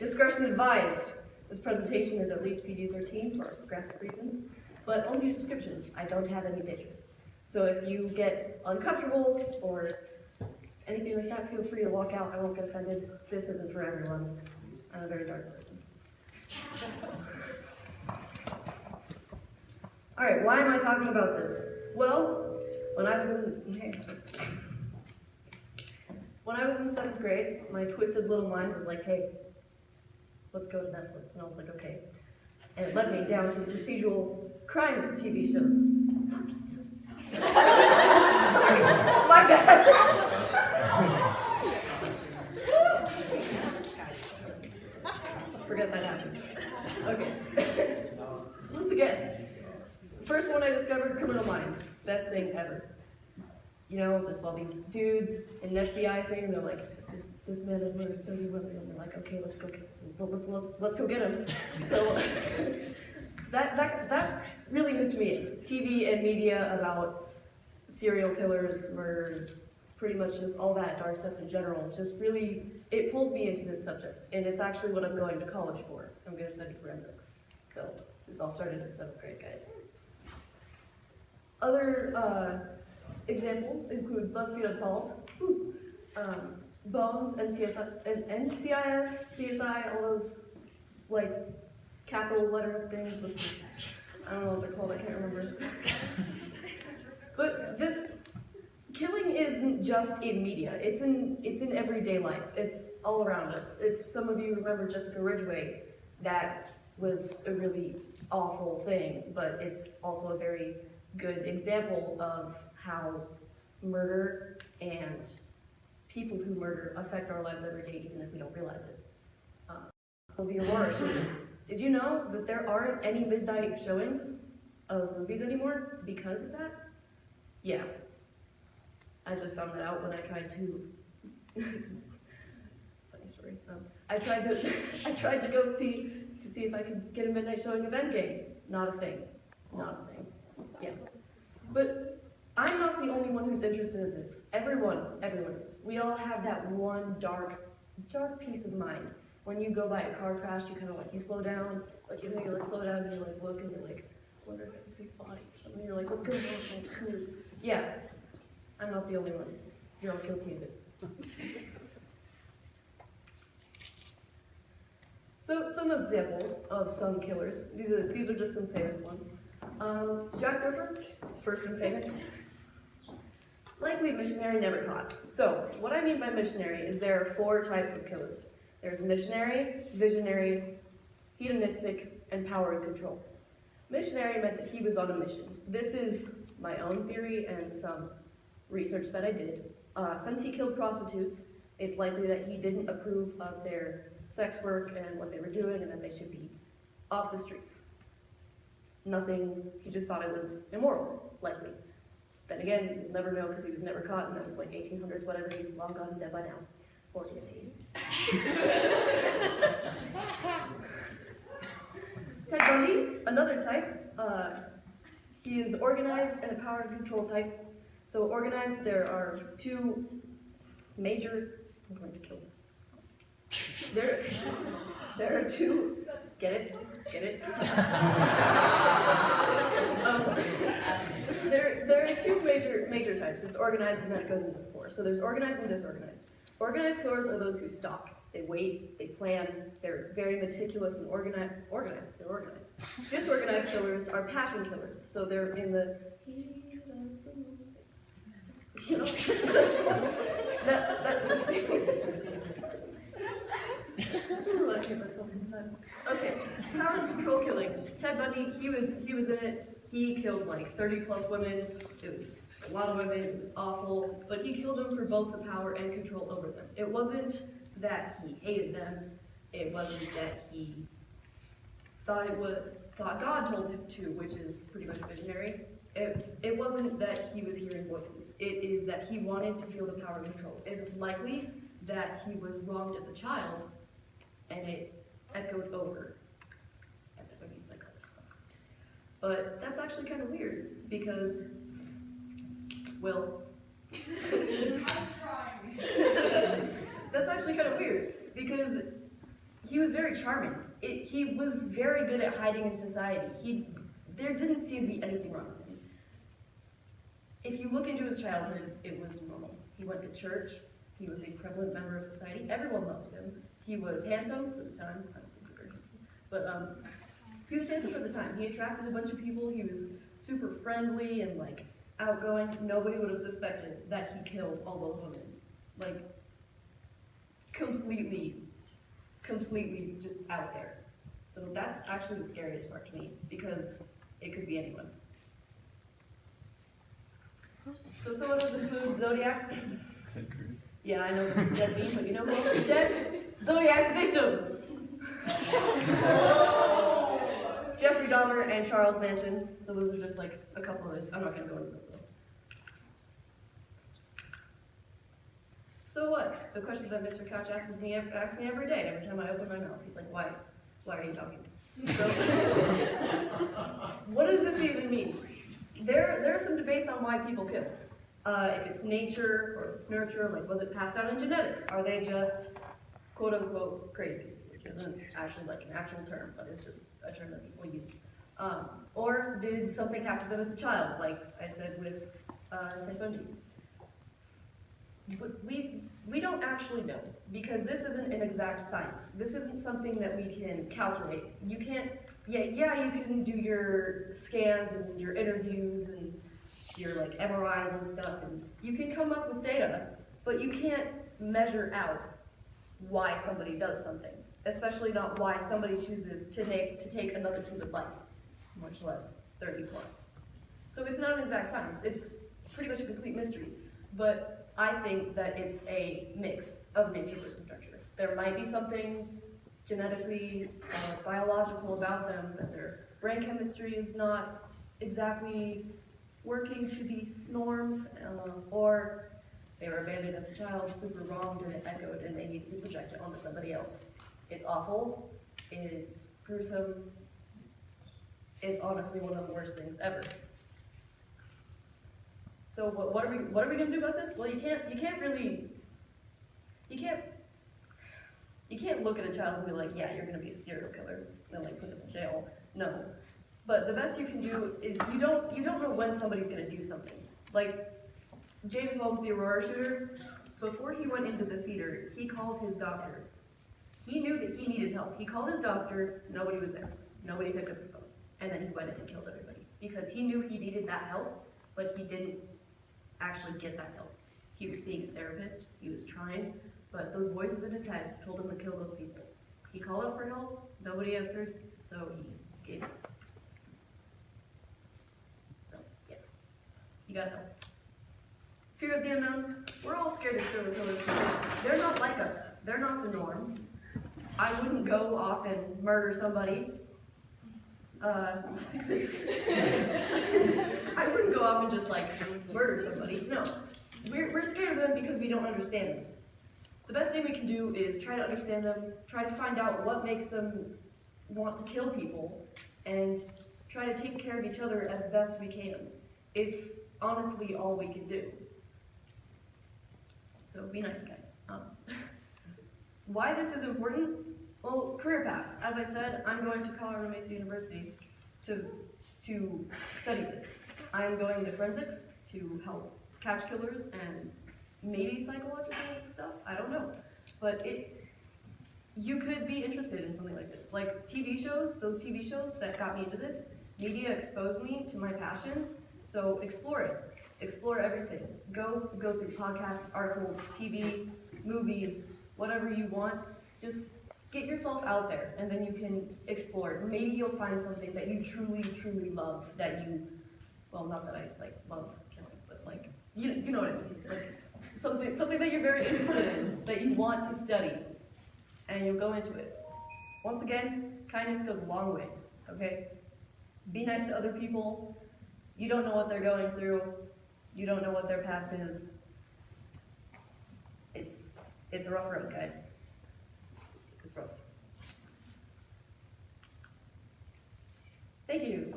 discretion advised. This presentation is at least PG-13 for graphic reasons, but only descriptions. I don't have any pictures. So if you get uncomfortable or anything like that, feel free to walk out. I won't get offended. This isn't for everyone. I'm a very dark person. All right, why am I talking about this? Well, when I was in 7th grade, my twisted little mind was like, hey, let's go to Netflix. And I was like, okay. And it led me down to procedural crime TV shows. Sorry, my bad. Forget that happened. Okay. Once again, first one I discovered, Criminal Minds. Best thing ever. You know, just all these dudes in an FBI thing, they're like, this man has murdered 30 women, and they're like, okay, let's go get him. So that really hooked me in. TV and media about serial killers, murders, pretty much just all that dark stuff in general, just really, it pulled me into this subject, and it's actually what I'm going to college for. I'm going to study forensics. So this all started in 7th grade, guys. Other examples include BuzzFeed Unsolved, Bones, NCIS, CSI, all those like capital letter things with, I don't know what they're called, I can't remember. But this killing isn't just in media, it's in everyday life. It's all around us. If some of you remember Jessica Ridgway, that was a really awful thing, but it's also a very good example of how murder and people who murder affect our lives every day, even if we don't realize it. The Aurora shooting. Did you know that there aren't any midnight showings of movies anymore because of that? Yeah. I just found that out when I tried to. Funny story. I tried to go see if I could get a midnight showing of Endgame. Not a thing. Not a thing. Yeah. But I'm not the only one who's interested in this. Everyone is. We all have that one dark piece of mind. When you go by a car crash, you kind of like, you slow down, like you think you like slow down and you like look and you're like, I wonder if I can see a body or something. You're like, what's going on? Like, smooth. Yeah, I'm not the only one. You're all guilty of it. So some examples of some killers. These are just some famous ones. Jack the Ripper, first and famous. Likely missionary, never caught. So what I mean by missionary is there are 4 types of killers. There's missionary, visionary, hedonistic, and power and control. Missionary meant that he was on a mission. This is my own theory and some research that I did. Since he killed prostitutes, it's likely that he didn't approve of their sex work and what they were doing, and that they should be off the streets. He just thought it was immoral, likely. Then again, you'll never know because he was never caught, and that was like 1800s, whatever, he's long gone and dead by now. Or is he? Ted Bundy, another type. He is organized and a power and control type. So organized, there are 2 major, I'm going to kill this. There are 2, get it? There are 2 major types. It's organized and then it goes into 4. So there's organized and disorganized. Organized killers are those who stalk. They wait, they plan, they're very meticulous and organized. They're organized. Disorganized killers are passion killers. So they're in the you know, that sort of thing. I hate myself sometimes. Okay, power and control killing. Ted Bundy, he was in it. He killed like 30 plus women. It was a lot of women. It was awful. But he killed them for both the power and control over them. It wasn't that he hated them. It wasn't that he thought God told him to, which is pretty much visionary. It wasn't that he was hearing voices. It is that he wanted to feel the power and control. It is likely that he was wronged as a child, and it echoed over as if it means like class. But that's actually kind of weird because, well, that's actually kind of weird because he was very charming. He was very good at hiding in society. There didn't seem to be anything wrong with him. If you look into his childhood, it was normal. He went to church. He was a prevalent member of society. Everyone loved him. He was handsome for the time. I don't think he's very handsome. But he was handsome for the time. He attracted a bunch of people. He was super friendly and like outgoing. Nobody would have suspected that he killed all those women. Like, completely just out there. So that's actually the scariest part to me, because it could be anyone. So someone else include Zodiac? Yeah, I know this is dead mean, but you know who else is dead? Zodiac's victims! Jeffrey Dahmer and Charles Manson. So those are just like a couple others. I'm not gonna go into those though. So what? The question that Mr. Couch asks me every day, every time I open my mouth. He's like, why are you talking? So, what does this even mean? There are some debates on why people kill. If it's nature or if it's nurture, like was it passed down in genetics? Are they just quote unquote crazy, which isn't actually like an actual term, but it's just a term that people use. Or did something happen to them as a child, like I said with Ted Bundy? But we don't actually know, because this isn't an exact science. This isn't something that we can calculate. You can't, yeah, you can do your scans and your interviews and your like MRIs and stuff, and you can come up with data, but you can't measure out why somebody does something, especially not why somebody chooses to take another human life, much less 30 plus. So it's not an exact science. It's pretty much a complete mystery, but I think that it's a mix of nature versus nurture. There might be something genetically biological about them, that their brain chemistry is not exactly working to the norms, or they were abandoned as a child, super wronged, and it echoed, and they needed to project it onto somebody else. It's awful, it is gruesome, it's honestly one of the worst things ever. So what are we gonna do about this? Well, you can't look at a child and be like, yeah, you're gonna be a serial killer, and like put them in jail. No. But the best you can do is you don't know when somebody's gonna do something. Like James Holmes, the Aurora shooter, before he went into the theater, he called his doctor. He knew that he needed help. He called his doctor, nobody was there. Nobody picked up the phone. And then he went in and killed everybody. Because he knew he needed that help, but he didn't actually get that help. He was seeing a therapist, he was trying, but those voices in his head told him to kill those people. He called out for help, nobody answered, so he gave up. So, yeah, you gotta help. Fear of the unknown, we're all scared of serial killers because they're not like us. They're not the norm. I wouldn't go off and murder somebody. I wouldn't go off and just like murder somebody. No, we're scared of them because we don't understand them. The best thing we can do is try to understand them, try to find out what makes them want to kill people, and try to take care of each other as best we can. It's honestly all we can do. So be nice, guys. Why this is important? Well, career paths. As I said, I'm going to Colorado Mesa University to study this. I'm going to forensics to help catch killers and maybe psychological stuff. I don't know. But you could be interested in something like this. Like TV shows, those TV shows that got me into this, media exposed me to my passion. So explore it. Explore everything. Go through podcasts, articles, TV, movies, whatever you want. Just get yourself out there, and then you can explore. Maybe you'll find something that you truly, truly love, that you, well, not that I like love killing, but like, you know what I mean. Like, something that you're very interested in, that you want to study, and you'll go into it. Once again, kindness goes a long way, okay? Be nice to other people. You don't know what they're going through. You don't know what their past is. It's a rough road, guys. It's rough. Thank you.